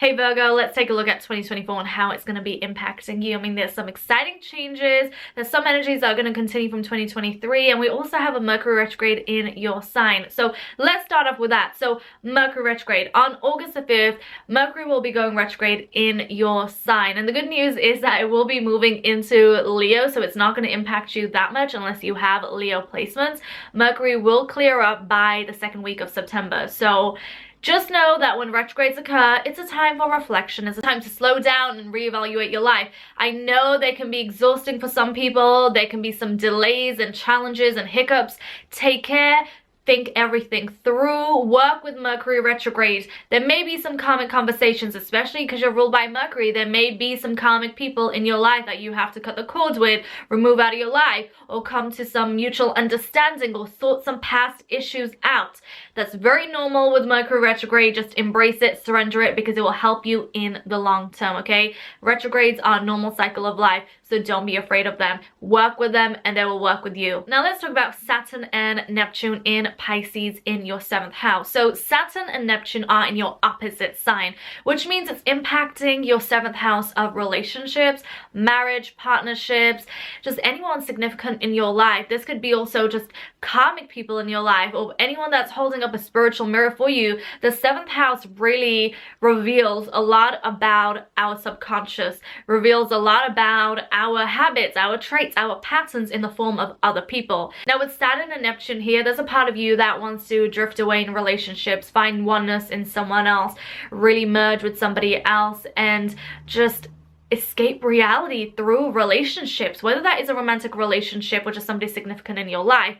Hey Virgo, let's take a look at 2024 and how it's going to be impacting you. I mean, there's some exciting changes. There's some energies that are going to continue from 2023, and we also have a Mercury retrograde in your sign. So let's start off with that. So Mercury retrograde. On August the 5th, Mercury will be going retrograde in your sign. And the good news is that it will be moving into Leo, so it's not going to impact you that much unless you have Leo placements. Mercury will clear up by the second week of September. So just know that when retrogrades occur, it's a time for reflection. It's a time to slow down and reevaluate your life. I know they can be exhausting for some people. There can be some delays and challenges and hiccups. Take care. Think everything through. Work with Mercury retrograde. There may be some karmic conversations, especially because you're ruled by Mercury. There may be some karmic people in your life that you have to cut the cords with, remove out of your life, or come to some mutual understanding or sort some past issues out. That's very normal with Mercury retrograde. Just embrace it, surrender it, because it will help you in the long term, okay? Retrogrades are a normal cycle of life, so don't be afraid of them. Work with them and they will work with you. Now let's talk about Saturn and Neptune in Pisces in your 7th house. So Saturn and Neptune are in your opposite sign, which means it's impacting your 7th house of relationships, marriage, partnerships, just anyone significant in your life. This could be also just karmic people in your life or anyone that's holding up a spiritual mirror for you. The 7th house really reveals a lot about our subconscious, reveals a lot about our habits, our traits, our patterns in the form of other people. Now with Saturn and Neptune here, there's a part of you that wants to drift away in relationships, find oneness in someone else, really merge with somebody else, and just escape reality through relationships, whether that is a romantic relationship or just somebody significant in your life.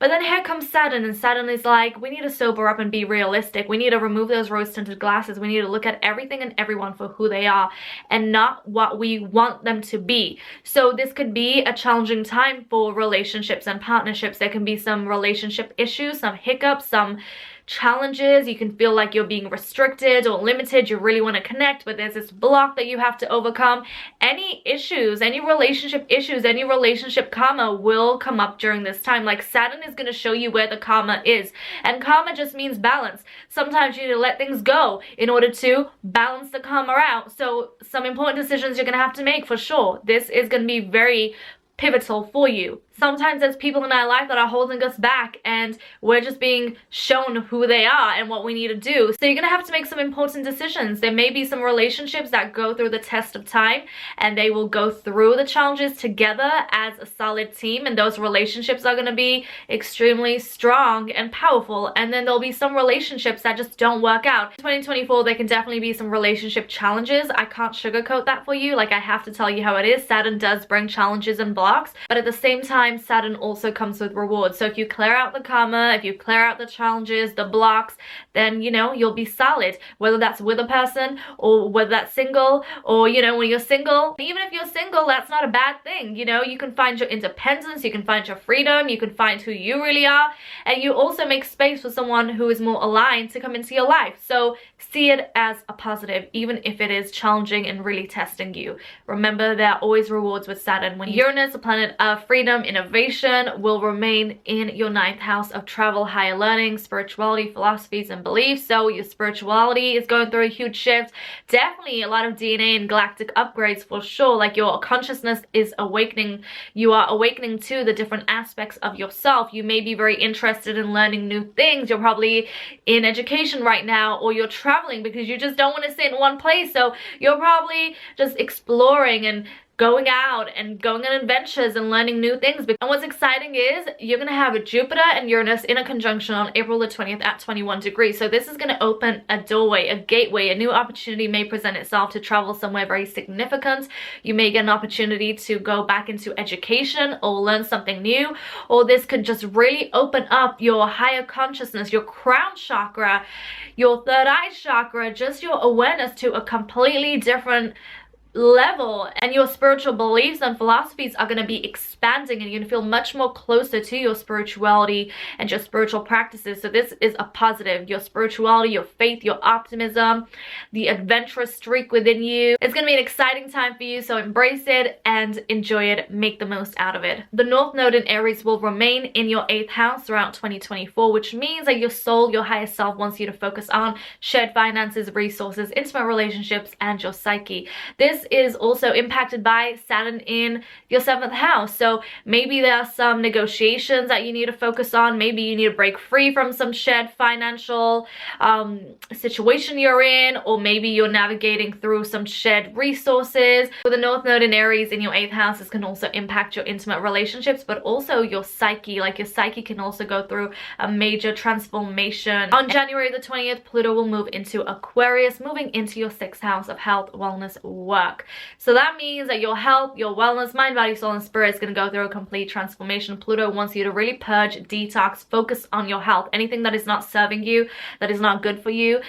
But then here comes Saturn, and Saturn is like, we need to sober up and be realistic. We need to remove those rose-tinted glasses. We need to look at everything and everyone for who they are and not what we want them to be. So this could be a challenging time for relationships and partnerships. There can be some relationship issues, some hiccups, some challenges. You can feel like you're being restricted or limited. You really want to connect, but there's this block that you have to overcome. Any issues, any relationship issues, any relationship karma will come up during this time. Like Saturn is going to show you where the karma is, and karma just means balance. Sometimes you need to let things go in order to balance the karma out. So some important decisions you're going to have to make for sure. This is going to be very pivotal for you. Sometimes there's people in our life that are holding us back, and we're just being shown who they are and what we need to do. So you're gonna have to make some important decisions. There may be some relationships that go through the test of time, and they will go through the challenges together as a solid team, and those relationships are gonna be extremely strong and powerful. And then there'll be some relationships that just don't work out. In 2024, there can definitely be some relationship challenges. I can't sugarcoat that for you. Like, I have to tell you how it is. Saturn does bring challenges and blocks, but at the same time, Saturn also comes with rewards. So if you clear out the karma, if you clear out the challenges, the blocks, then, you know, you'll be solid. Whether that's with a person or whether that's single, or, you know, when you're single, even if you're single, that's not a bad thing. You know, you can find your independence, you can find your freedom, you can find who you really are, and you also make space for someone who is more aligned to come into your life. So see it as a positive, even if it is challenging and really testing you. Remember, there are always rewards with Saturn. When Uranus, a planet of freedom, innovation, will remain in your 9th house of travel, higher learning, spirituality, philosophies, and beliefs. So your spirituality is going through a huge shift. Definitely a lot of DNA and galactic upgrades for sure. Like, your consciousness is awakening. You are awakening to the different aspects of yourself. You may be very interested in learning new things. You're probably in education right now, or you're traveling because you just don't want to sit in one place. So you're probably just exploring and going out and going on adventures and learning new things. And what's exciting is you're going to have Jupiter and Uranus in a conjunction on April the 20th at 21 degrees. So this is going to open a doorway, a gateway. A new opportunity may present itself to travel somewhere very significant. You may get an opportunity to go back into education or learn something new, or this could just really open up your higher consciousness, your crown chakra, your third eye chakra, just your awareness to a completely different level, and your spiritual beliefs and philosophies are going to be expanding, and you're going to feel much more closer to your spirituality and your spiritual practices. So this is a positive. Your spirituality, your faith, your optimism, the adventurous streak within you. It's going to be an exciting time for you, so embrace it and enjoy it. Make the most out of it. The North Node in Aries will remain in your 8th house throughout 2024, which means that your soul, your higher self, wants you to focus on shared finances, resources, intimate relationships, and your psyche. This is also impacted by Saturn in your 7th house. So maybe there are some negotiations that you need to focus on. Maybe you need to break free from some shared financial situation you're in, or maybe you're navigating through some shared resources. With the North Node in Aries in your 8th house, this can also impact your intimate relationships, but also your psyche. Like, your psyche can also go through a major transformation. On January the 20th, Pluto will move into Aquarius, moving into your 6th house of health, wellness, work. So that means that your health, your wellness, mind, body, soul, and spirit is going to go through a complete transformation. Pluto wants you to really purge, detox, focus on your health. Anything that is not serving you, that is not good for you,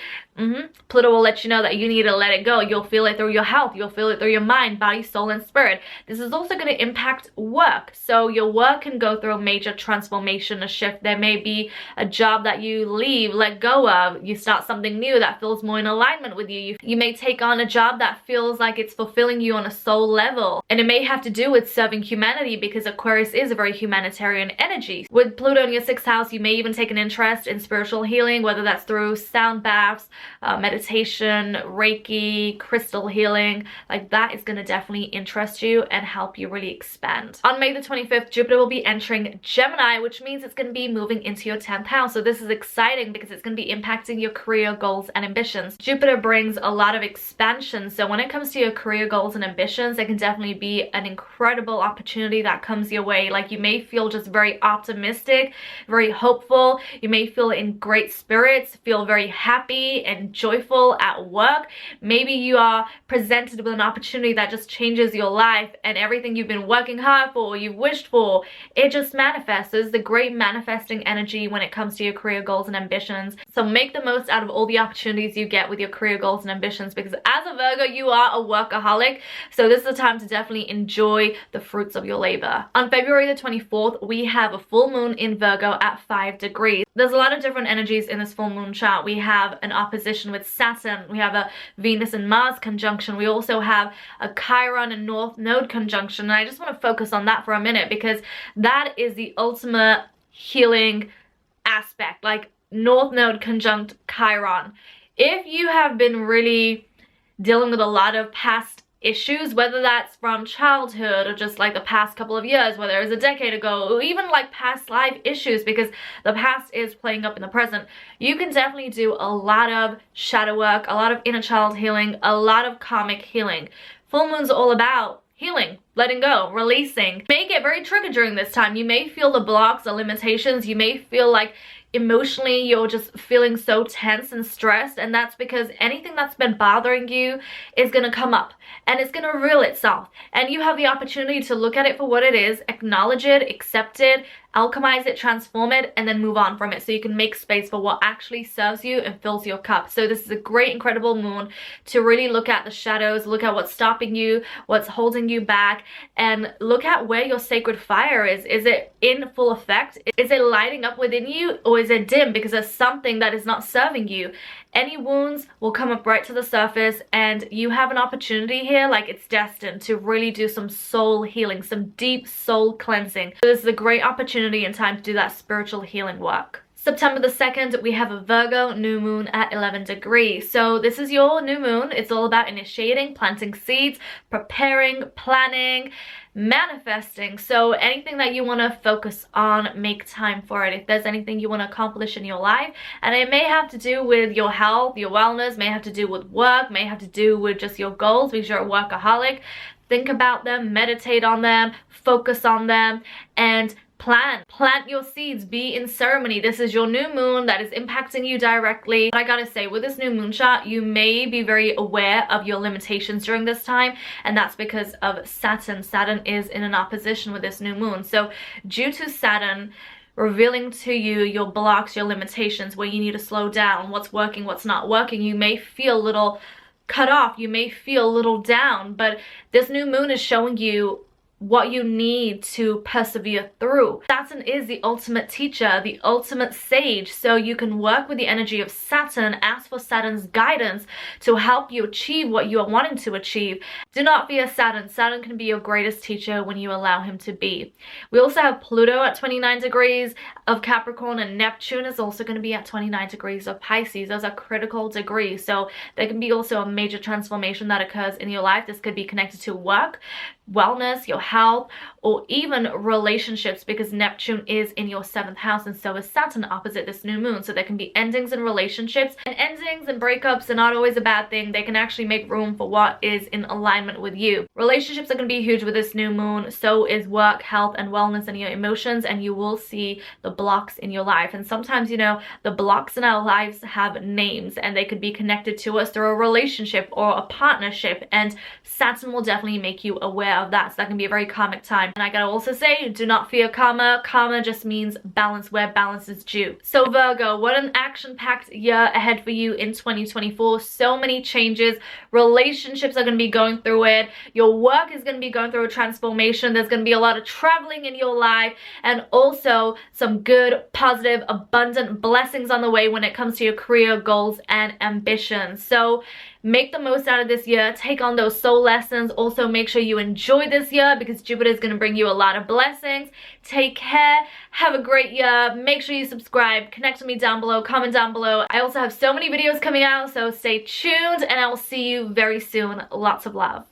Pluto will let you know that you need to let it go. You'll feel it through your health. You'll feel it through your mind, body, soul, and spirit. This is also going to impact work. So your work can go through a major transformation, a shift. There may be a job that you leave, let go of. You start something new that feels more in alignment with you. You may take on a job that feels like it's fulfilling you on a soul level. And it may have to do with serving humanity, because Aquarius is a very humanitarian energy. With Pluto in your 6th house, you may even take an interest in spiritual healing, whether that's through sound baths, meditation, Reiki, crystal healing. Like, that is going to definitely interest you and help you really expand. On May the 25th, Jupiter will be entering Gemini, which means it's going to be moving into your 10th house. So this is exciting because it's going to be impacting your career goals and ambitions. Jupiter brings a lot of expansion. So when it comes to your career goals and ambitions, there can definitely be an incredible opportunity that comes your way. Like, you may feel just very optimistic, very hopeful. You may feel in great spirits, feel very happy and joyful at work. Maybe you are presented with an opportunity that just changes your life, and everything you've been working hard for, you've wished for, it just manifests. There's the great manifesting energy when it comes to your career goals and ambitions. So make the most out of all the opportunities you get with your career goals and ambitions, because as a Virgo, you are a workaholic. So this is the time to definitely enjoy the fruits of your labor. On February the 24th, we have a full moon in Virgo at 5 degrees. There's a lot of different energies in this full moon chart. We have an opposition with Saturn. We have a Venus and Mars conjunction. We also have a Chiron and North Node conjunction. And I just want to focus on that for a minute, because that is the ultimate healing aspect. Like, North Node conjunct Chiron. If you have been really dealing with a lot of past issues, whether that's from childhood or just like the past couple of years, whether it was a decade ago, or even like past life issues, because the past is playing up in the present, you can definitely do a lot of shadow work, a lot of inner child healing, a lot of karmic healing. Full moon's all about healing, letting go, releasing. You may get very triggered during this time. You may feel the blocks, the limitations. You may feel like emotionally you're just feeling so tense and stressed, and that's because anything that's been bothering you is going to come up and it's going to reveal itself, and you have the opportunity to look at it for what it is, acknowledge it, accept it, alchemize it, transform it, and then move on from it, so you can make space for what actually serves you and fills your cup. So this is a great, incredible moon to really look at the shadows, look at what's stopping you, what's holding you back, and look at where your sacred fire is. Is it in full effect? Is it lighting up within you, or is it dim because there's something that is not serving you? Any wounds will come up right to the surface, and you have an opportunity here, like it's destined, to really do some soul healing, some deep soul cleansing. So this is a great opportunity and time to do that spiritual healing work. September the 2nd, we have a Virgo new moon at 11 degrees. So this is your new moon. It's all about initiating, planting seeds, preparing, planning, manifesting. So anything that you want to focus on, make time for it. If there's anything you want to accomplish in your life, and it may have to do with your health, your wellness, may have to do with work, may have to do with just your goals because you're a workaholic, think about them, meditate on them, focus on them, and plant your seeds, be in ceremony. This is your new moon that is impacting you directly. But I gotta say, with this new moon chart, you may be very aware of your limitations during this time, and that's because of Saturn. Saturn is in an opposition with this new moon. So due to Saturn revealing to you your blocks, your limitations, where you need to slow down, what's working, what's not working, you may feel a little cut off, you may feel a little down, but this new moon is showing you what you need to persevere through. Saturn is the ultimate teacher, the ultimate sage, so you can work with the energy of Saturn, ask for Saturn's guidance to help you achieve what you are wanting to achieve. Do not fear Saturn. Saturn can be your greatest teacher when you allow him to be. We also have Pluto at 29 degrees of Capricorn, and Neptune is also going to be at 29 degrees of Pisces. Those are critical degrees, so there can be also a major transformation that occurs in your life. This could be connected to work, wellness, your health, or even relationships, because Neptune is in your 7th house and so is Saturn opposite this new moon. So there can be endings in relationships, and endings and breakups are not always a bad thing. They can actually make room for what is in alignment with you. Relationships are going to be huge with this new moon. So is work, health, and wellness, and your emotions, and you will see the blocks in your life. And sometimes, you know, the blocks in our lives have names, and they could be connected to us through a relationship or a partnership, and Saturn will definitely make you aware of that. So that can be a very karmic time. And I gotta also say, do not fear karma. Karma just means balance where balance is due. So Virgo, what an action-packed year ahead for you in 2024. So many changes. Relationships are going to be going through it. Your work is going to be going through a transformation. There's going to be a lot of traveling in your life, and also some good, positive, abundant blessings on the way when it comes to your career goals and ambitions. So make the most out of this year. Take on those soul lessons. Also, make sure you enjoy this year, because Jupiter is going to bring you a lot of blessings. Take care. Have a great year. Make sure you subscribe. Connect with me down below. Comment down below. I also have so many videos coming out, so stay tuned, and I will see you very soon. Lots of love.